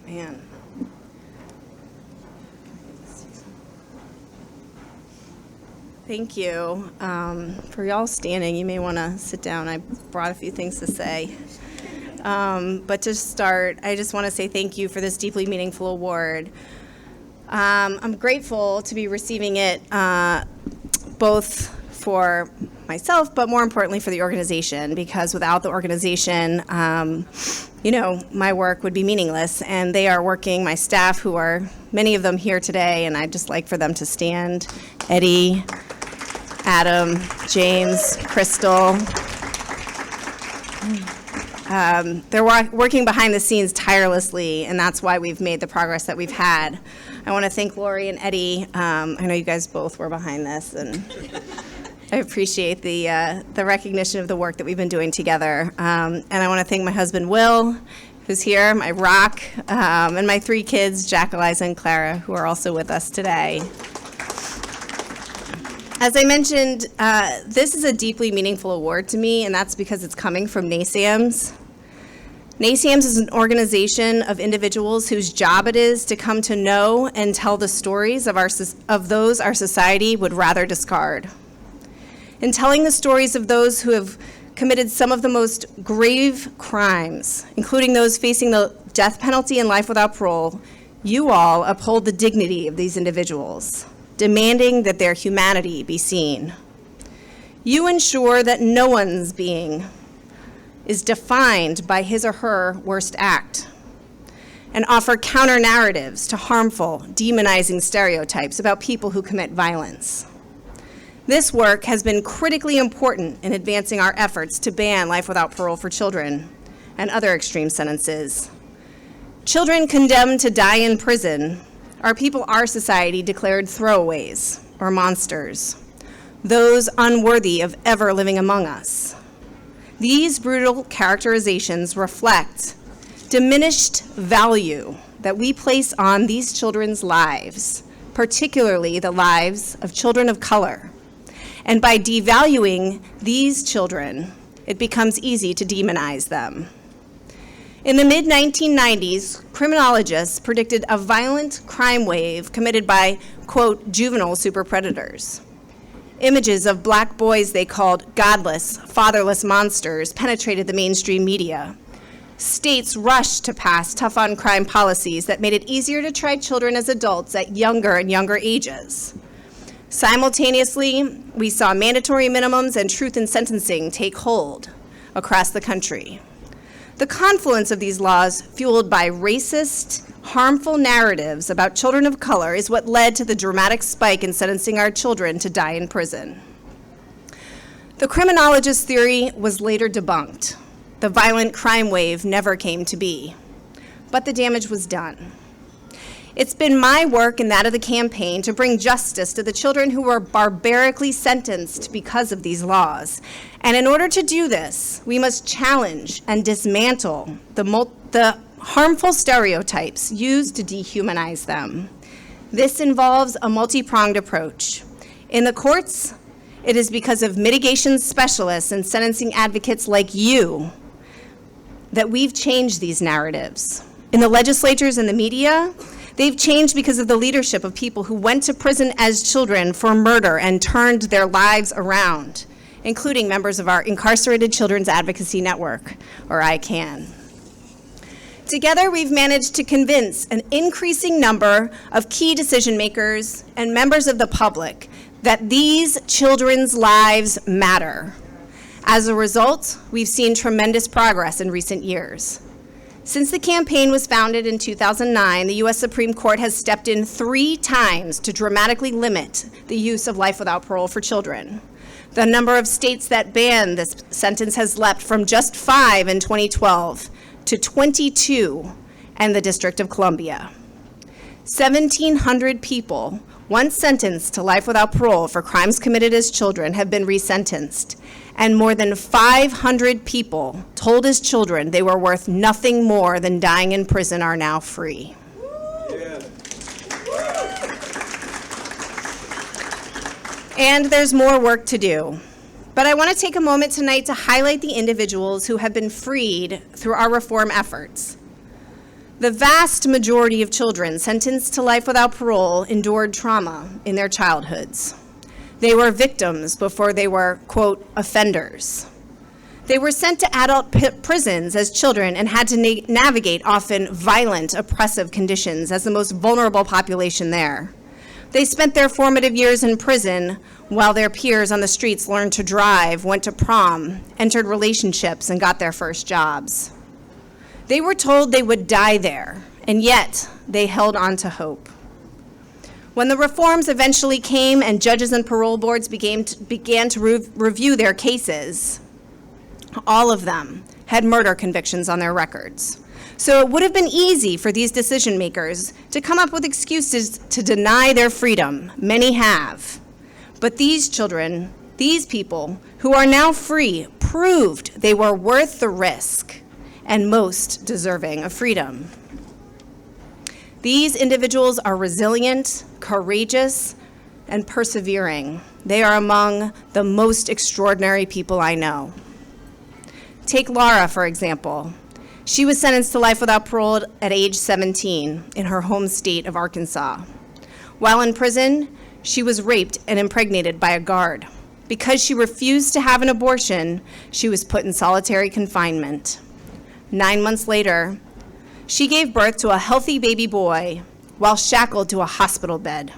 Man. Thank you. For y'all standing, you may want to sit down. I brought a few things to say. But to start, I just want to say thank you for this deeply meaningful award. I'm grateful to be receiving it both for myself, but more importantly for the organization, because without the organization, my work would be meaningless. And they are working, my staff, who are many of them here today, and I'd just like for them to stand. Eddie, Adam, James, Crystal. They're working behind the scenes tirelessly, and that's why we've made the progress that we've had. I want to thank Lori and Eddie. I know you guys both were behind this, and I appreciate the recognition of the work that we've been doing together. And I want to thank my husband, Will, who's here, my rock, and my 3 kids, Jack, Eliza, and Clara, who are also with us today. As I mentioned, this is a deeply meaningful award to me, and that's because it's coming from NASAMS. NASAMS is an organization of individuals whose job it is to come to know and tell the stories of those our society would rather discard. In telling the stories of those who have committed some of the most grave crimes, including those facing the death penalty and life without parole, you all uphold the dignity of these individuals, demanding that their humanity be seen. You ensure that no one's being is defined by his or her worst act, and offer counter-narratives to harmful, demonizing stereotypes about people who commit violence. This work has been critically important in advancing our efforts to ban life without parole for children and other extreme sentences. Children condemned to die in prison are people our society declared throwaways or monsters, those unworthy of ever living among us. These brutal characterizations reflect diminished value that we place on these children's lives, particularly the lives of children of color. And by devaluing these children, it becomes easy to demonize them. In the mid-1990s, criminologists predicted a violent crime wave committed by, quote, juvenile superpredators. Images of black boys they called godless, fatherless monsters penetrated the mainstream media. States rushed to pass tough-on-crime policies that made it easier to try children as adults at younger and younger ages. Simultaneously, we saw mandatory minimums and truth in sentencing take hold across the country. The confluence of these laws, fueled by racist, harmful narratives about children of color, is what led to the dramatic spike in sentencing our children to die in prison. The criminologist theory was later debunked. The violent crime wave never came to be, but the damage was done. It's been my work and that of the campaign to bring justice to the children who were barbarically sentenced because of these laws. And in order to do this, we must challenge and dismantle the harmful stereotypes used to dehumanize them. This involves a multi-pronged approach. In the courts, it is because of mitigation specialists and sentencing advocates like you that we've changed these narratives. In the legislatures and the media, they've changed because of the leadership of people who went to prison as children for murder and turned their lives around, including members of our Incarcerated Children's Advocacy Network, or ICAN. Together, we've managed to convince an increasing number of key decision makers and members of the public that these children's lives matter. As a result, we've seen tremendous progress in recent years. Since the campaign was founded in 2009, the U.S. Supreme Court has stepped in 3 times to dramatically limit the use of life without parole for children. The number of states that ban this sentence has leapt from just 5 in 2012 to 22 and the District of Columbia. 1,700 people, once sentenced to life without parole for crimes committed as children, have been resentenced, and more than 500 people told as children they were worth nothing more than dying in prison are now free. Yeah. And there's more work to do. But I want to take a moment tonight to highlight the individuals who have been freed through our reform efforts. The vast majority of children sentenced to life without parole endured trauma in their childhoods. They were victims before they were, quote, offenders. They were sent to adult prisons as children and had to navigate often violent, oppressive conditions as the most vulnerable population there. They spent their formative years in prison while their peers on the streets learned to drive, went to prom, entered relationships, and got their first jobs. They were told they would die there, and yet they held on to hope. When the reforms eventually came and judges and parole boards began to review their cases, all of them had murder convictions on their records. So it would have been easy for these decision makers to come up with excuses to deny their freedom. Many have. But these children, these people who are now free, proved they were worth the risk and most deserving of freedom. These individuals are resilient, courageous, and persevering. They are among the most extraordinary people I know. Take Laura, for example. She was sentenced to life without parole at age 17 in her home state of Arkansas. While in prison, she was raped and impregnated by a guard. Because she refused to have an abortion, she was put in solitary confinement. 9 months later, she gave birth to a healthy baby boy while shackled to a hospital bed.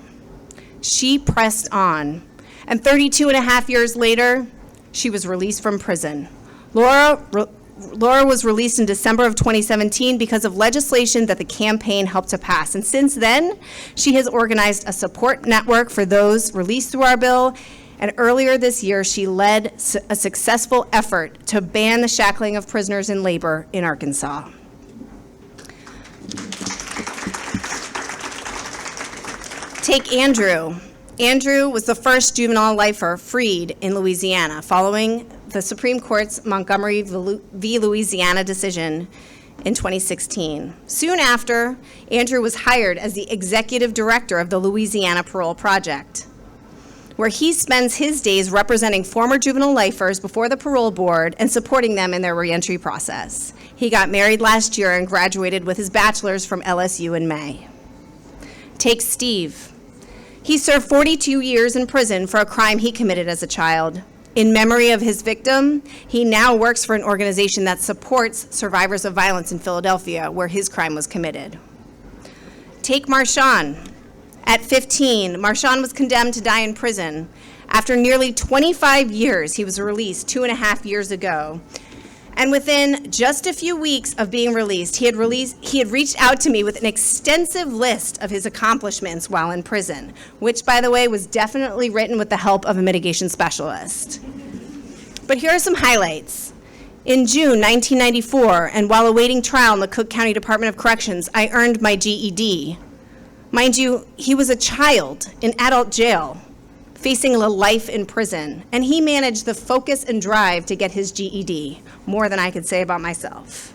She pressed on, and 32 and a half years later, she was released from prison. Laura was released in December of 2017 because of legislation that the campaign helped to pass. And since then, she has organized a support network for those released through our bill. And earlier this year, she led a successful effort to ban the shackling of prisoners in labor in Arkansas. Take Andrew. Andrew was the first juvenile lifer freed in Louisiana following the Supreme Court's Montgomery v. Louisiana decision in 2016. Soon after, Andrew was hired as the executive director of the Louisiana Parole Project, where he spends his days representing former juvenile lifers before the parole board and supporting them in their reentry process. He got married last year and graduated with his bachelor's from LSU in May. Take Steve. He served 42 years in prison for a crime he committed as a child. In memory of his victim, he now works for an organization that supports survivors of violence in Philadelphia, where his crime was committed. Take Marshawn. At 15, Marshawn was condemned to die in prison. After nearly 25 years, he was released 2.5 years ago. And within just a few weeks of being released, he had reached out to me with an extensive list of his accomplishments while in prison, which, by the way, was definitely written with the help of a mitigation specialist. But here are some highlights. In June 1994, and while awaiting trial in the Cook County Department of Corrections, I earned my GED. Mind you, he was a child in adult jail, facing a life in prison, and he managed the focus and drive to get his GED, more than I could say about myself.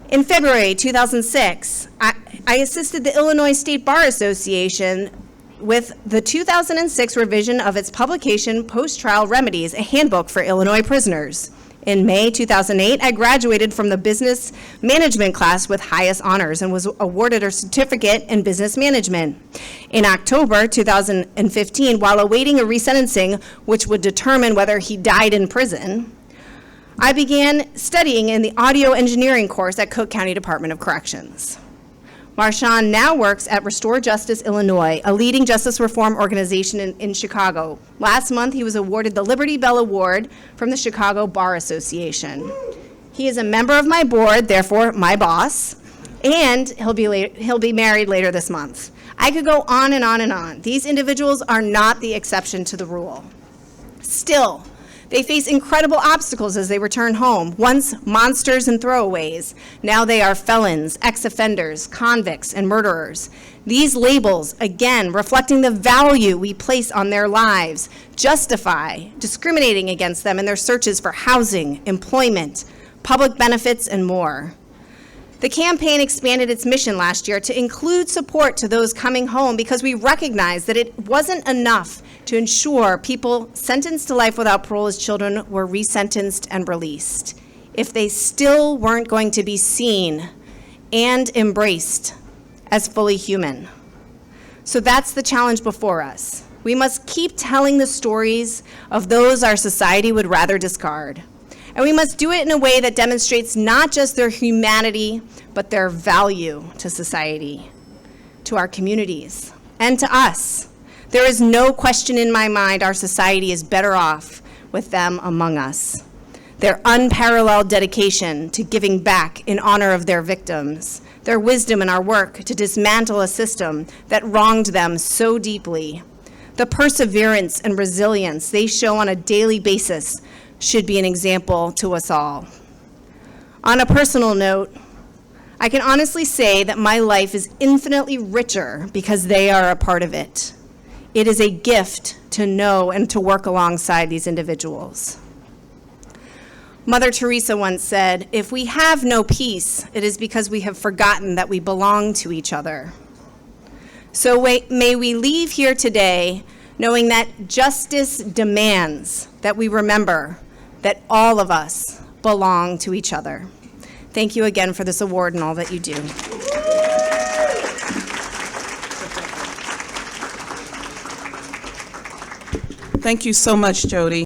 In February 2006, I assisted the Illinois State Bar Association with the 2006 revision of its publication, Post-Trial Remedies, a handbook for Illinois prisoners. In May 2008, I graduated from the business management class with highest honors and was awarded a certificate in business management. In October 2015, while awaiting a resentencing which would determine whether he died in prison, I began studying in the audio engineering course at Cook County Department of Corrections. Marshawn now works at Restore Justice Illinois, a leading justice reform organization in Chicago. Last month, he was awarded the Liberty Bell Award from the Chicago Bar Association. He is a member of my board, therefore my boss, and he'll be married later this month. I could go on and on and on. These individuals are not the exception to the rule. Still, they face incredible obstacles as they return home. Once monsters and throwaways, now they are felons, ex-offenders, convicts, and murderers. These labels, again, reflecting the value we place on their lives, justify discriminating against them in their searches for housing, employment, public benefits, and more. The campaign expanded its mission last year to include support to those coming home because we recognized that it wasn't enough to ensure people sentenced to life without parole as children were resentenced and released. If they still weren't going to be seen and embraced as fully human. So that's the challenge before us. We must keep telling the stories of those our society would rather discard. And we must do it in a way that demonstrates not just their humanity, but their value to society, to our communities, and to us. There is no question in my mind our society is better off with them among us. Their unparalleled dedication to giving back in honor of their victims, their wisdom in our work to dismantle a system that wronged them so deeply, the perseverance and resilience they show on a daily basis should be an example to us all. On a personal note, I can honestly say that my life is infinitely richer because they are a part of it. It is a gift to know and to work alongside these individuals. Mother Teresa once said, "If we have no peace, it is because we have forgotten that we belong to each other." So may we leave here today knowing that justice demands that we remember that all of us belong to each other. Thank you again for this award and all that you do. Thank you so much, Jody.